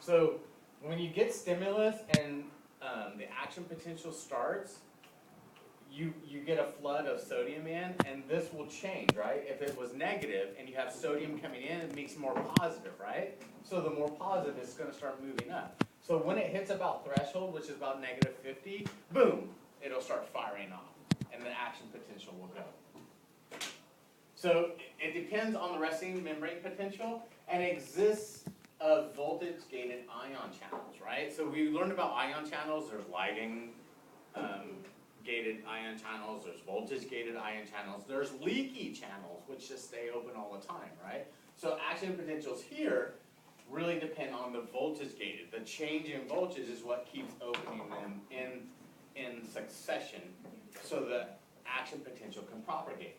So when you get stimulus and the action potential starts, you get a flood of sodium in, and this will change, right? If it was negative and you have sodium coming in, it makes more positive, right? So the more positive, it's going to start moving up. So when it hits about threshold, which is about negative 50, boom, it'll start firing off, and the action potential will go. So it depends on the resting membrane potential, and exists of voltage-gated ion channels, right? So we learned about ion channels. There's lighting gated ion channels. There's voltage-gated ion channels. There's leaky channels, which just stay open all the time, right? So action potentials here really depend on the voltage-gated. The change in voltage is what keeps opening them in succession, so the action potential can propagate.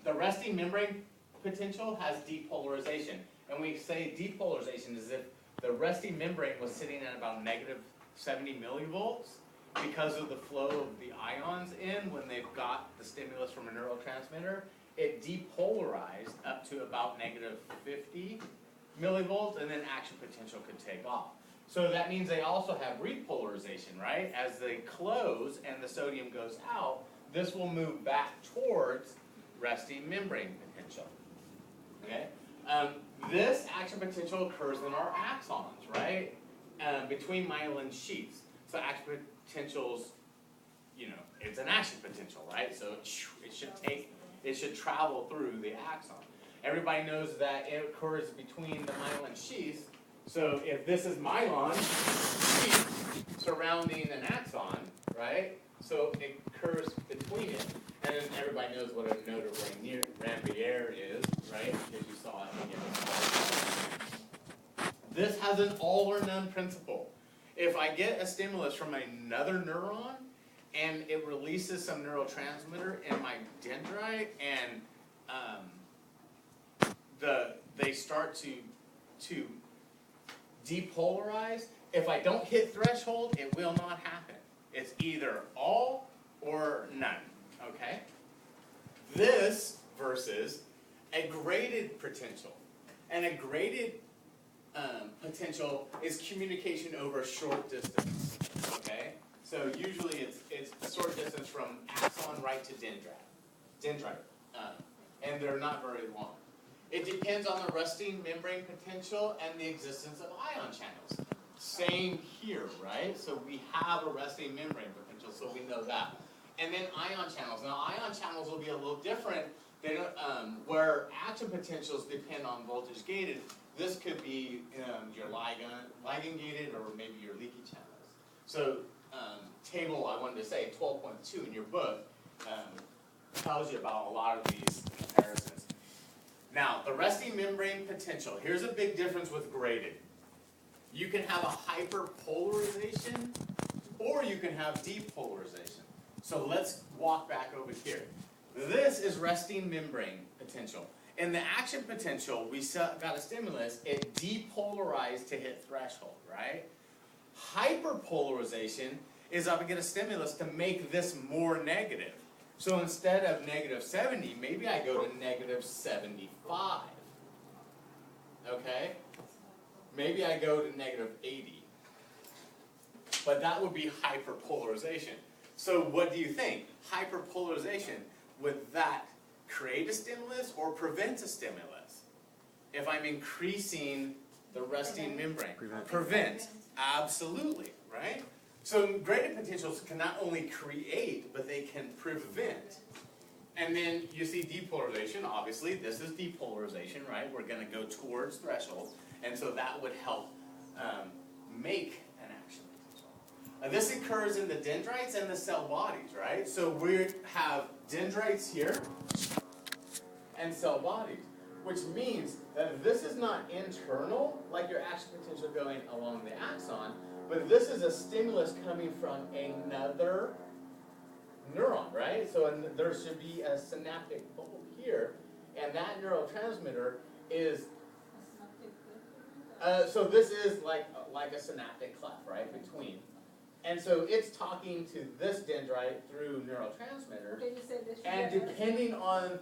The resting membrane potential has depolarization. And we say depolarization is if the resting membrane was sitting at about negative 70 millivolts because of the flow of the ions in when they've got the stimulus from a neurotransmitter. It depolarized up to about negative 50 millivolts, and then action potential could take off. So that means they also have repolarization, right? As they close and the sodium goes out, this will move back towards resting membrane potential. Okay? This action potential occurs in our axons, right? Between myelin sheaths. So action potentials, it's an action potential, right? So it should travel through the axon. Everybody knows that it occurs between the myelin sheaths. So if this is myelin sheath surrounding an axon, right? So it occurs between it. And then everybody knows what a node of Rambier is, right? Because you saw it again. This has an all or none principle. If I get a stimulus from another neuron and it releases some neurotransmitter in my dendrite, and they start to depolarize, if I don't hit threshold, it will not happen. It's either all or none. Okay? This versus a graded potential. And a graded potential is communication over a short distance. Okay? So usually it's a short distance from axon right to dendrite. And they're not very long. It depends on the resting membrane potential and the existence of ion channels. Same here, right? So we have a resting membrane potential, so we know that. And then ion channels. Now, ion channels will be a little different. They don't, where action potentials depend on voltage gated. This could be your ligand gated, or maybe your leaky channels. So, table I wanted to say 12.2 in your book tells you about a lot of these comparisons. Now, the resting membrane potential. Here's a big difference with graded. You can have a hyperpolarization, or you can have depolarization. So let's walk back over here. This is resting membrane potential. In the action potential, we got a stimulus, it depolarized to hit threshold, right? Hyperpolarization is I get a stimulus to make this more negative. So instead of negative 70, maybe I go to negative 75. Okay? Maybe I go to negative 80. But that would be hyperpolarization. So what do you think? Hyperpolarization, would that create a stimulus or prevent a stimulus? If I'm increasing the resting membrane. Prevent. Absolutely, right? So graded potentials can not only create, but they can prevent. And then you see depolarization, obviously. This is depolarization, right? We're going to go towards threshold. And so that would help make an action potential. This occurs in the dendrites and the cell bodies, right? So we have dendrites here and cell bodies, which means that this is not internal, like your action potential going along the axon, but this is a stimulus coming from another neuron, right? So there should be a synaptic bulb here, and that neurotransmitter is, so this is like a synaptic cleft, right, between. And so it's talking to this dendrite through neurotransmitter, and depending on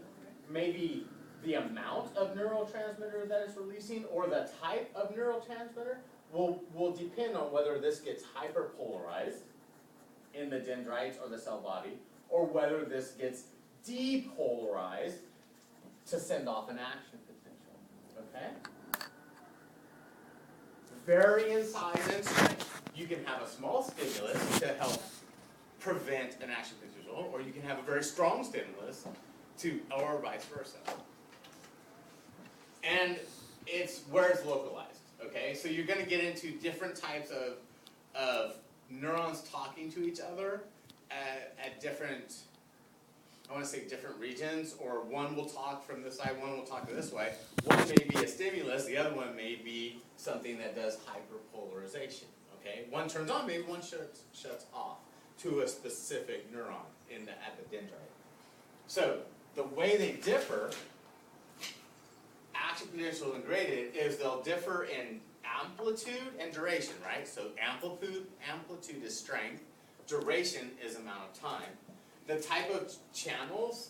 maybe the amount of neurotransmitter that it's releasing or the type of neurotransmitter will depend on whether this gets hyperpolarized in the dendrites or the cell body, or whether this gets depolarized to send off an action potential. Okay? Vary in size and strength. You can have a small stimulus to help prevent an action potential, or you can have a very strong stimulus or vice versa. And it's where it's localized. Okay, so you're going to get into different types of neurons talking to each other at different, I want to say different regions, or one will talk from this side, one will talk to this way. One may be a stimulus, the other one may be something that does hyperpolarization. Okay, one turns on, maybe one shuts off to a specific neuron at the dendrite. So the way they differ, action potential and graded, is they'll differ in amplitude and duration, right? So amplitude is strength, duration is amount of time. The type of channels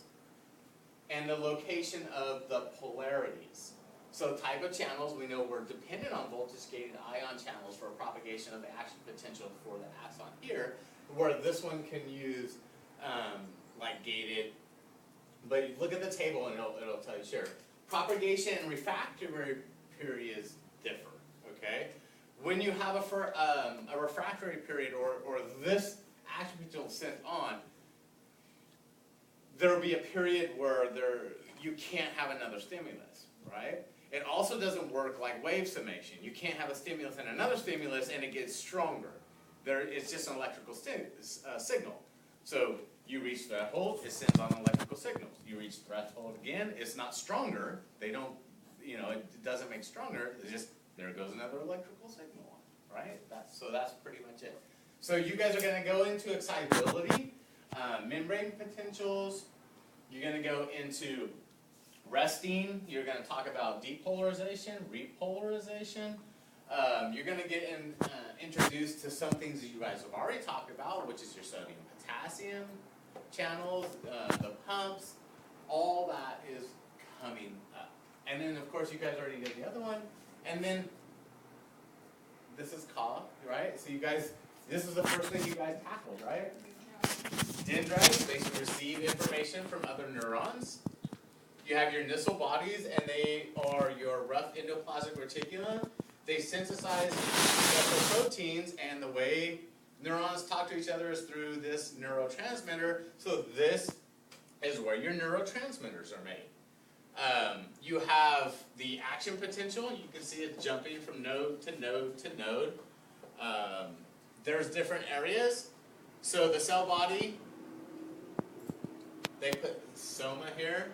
and the location of the polarities. So type of channels, we know we're dependent on voltage-gated ion channels for propagation of the action potential for the axon here, where this one can use like gated, but you look at the table and it'll tell you, sure. Propagation and refractory periods differ, okay? When you have a refractory period or this action potential sent on, there will be a period where you can't have another stimulus, right? It also doesn't work like wave summation. You can't have a stimulus and another stimulus and it gets stronger. It's just an electrical signal. So you reach threshold, it sends on electrical signals. You reach threshold again, it's not stronger. They don't, it doesn't make stronger. It's just, there goes another electrical signal on, right? So that's pretty much it. So you guys are going to go into excitability, membrane potentials. You're going to go into resting. You're going to talk about depolarization, repolarization. You're going to get introduced to some things that you guys have already talked about, which is your sodium-potassium channels, the pumps. All that is coming up. And then, of course, you guys already did the other one. And then this is Ka, right? So you guys, this is the first thing you guys tackled, right? Dendrites, they can receive information from other neurons. You have your Nissl bodies, and they are your rough endoplasmic reticulum. They synthesize special proteins, and the way neurons talk to each other is through this neurotransmitter. So this is where your neurotransmitters are made. You have the action potential. You can see it jumping from node to node to node. There's different areas. So the cell body, they put soma here.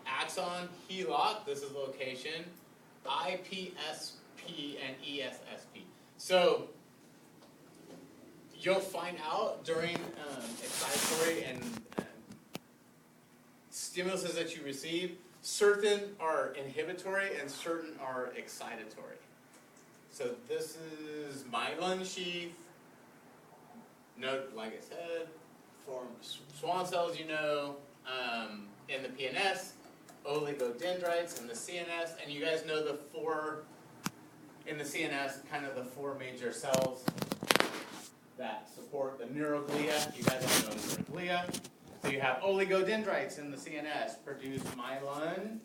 Axon, HELOC, this is location. IPSP and ESSP. So you'll find out during excitatory and stimuluses that you receive, certain are inhibitory and certain are excitatory. So this is myelin sheath. Note, like I said, form Schwann cells, in the PNS, oligodendrites in the CNS, and you guys know the four, in the CNS, kind of the four major cells that support the neuroglia. You guys all know neuroglia. So you have oligodendrites in the CNS, produce myelin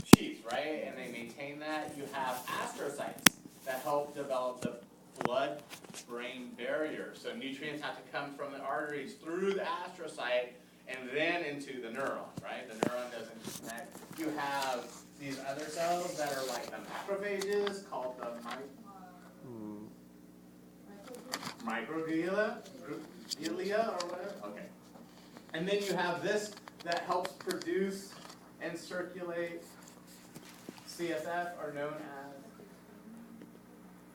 sheaths, right? And they maintain that. You have astrocytes that help develop the blood-brain barrier. So nutrients have to come from the arteries through the astrocyte and then into the neuron, right? The neuron doesn't connect. You have these other cells that are like the macrophages, called the microglia or whatever. Okay. And then you have this that helps produce and circulate CSF, are known as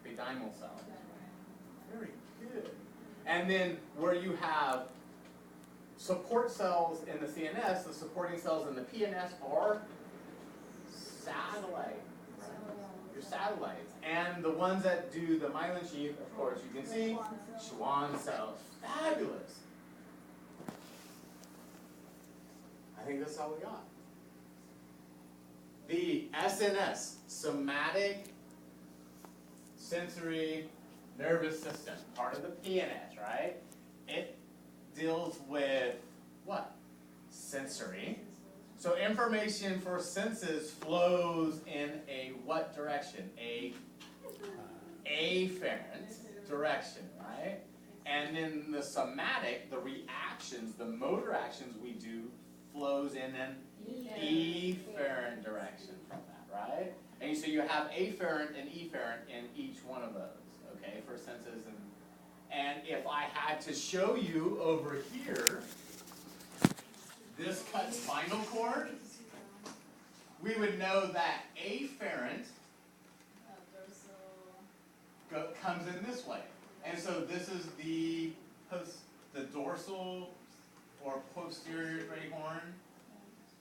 epididymal cells. Very good. And then where you have support cells in the CNS, the supporting cells in the PNS are satellite. Your satellites. And the ones that do the myelin sheath, of course, you can see Schwann cells. Fabulous. I think that's all we got. The SNS, somatic sensory nervous system, part of the PNS, right? It deals with what? Sensory. So information for senses flows in a what direction? A afferent direction, right? And then the somatic, the reactions, the motor actions we do, flows in an efferent direction from that, right? And so you have afferent and efferent in each one of those, okay, for senses. And if I had to show you over here, this cut spinal cord, we would know that afferent comes in this way. And so this is the dorsal or posterior great horn.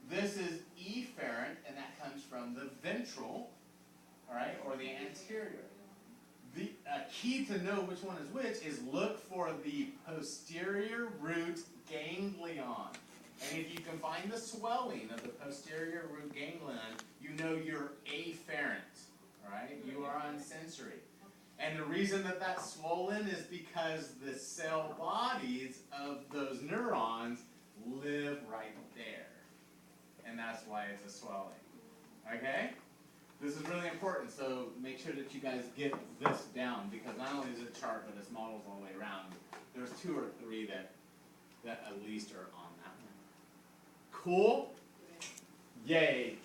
This is efferent, and that comes from the ventral, all right, or the anterior. The key to know which one is which is look for the posterior root ganglion. And if you can find the swelling of the posterior root ganglion, you know you're afferent, all right? You are on sensory. And the reason that that's swollen is because the cell bodies of those neurons live right there. And that's why it's a swelling. Okay? This is really important, so make sure that you guys get this down, because not only is it a chart, but it's models all the way around. There's 2 or 3 that at least are on that one. Cool? Yay.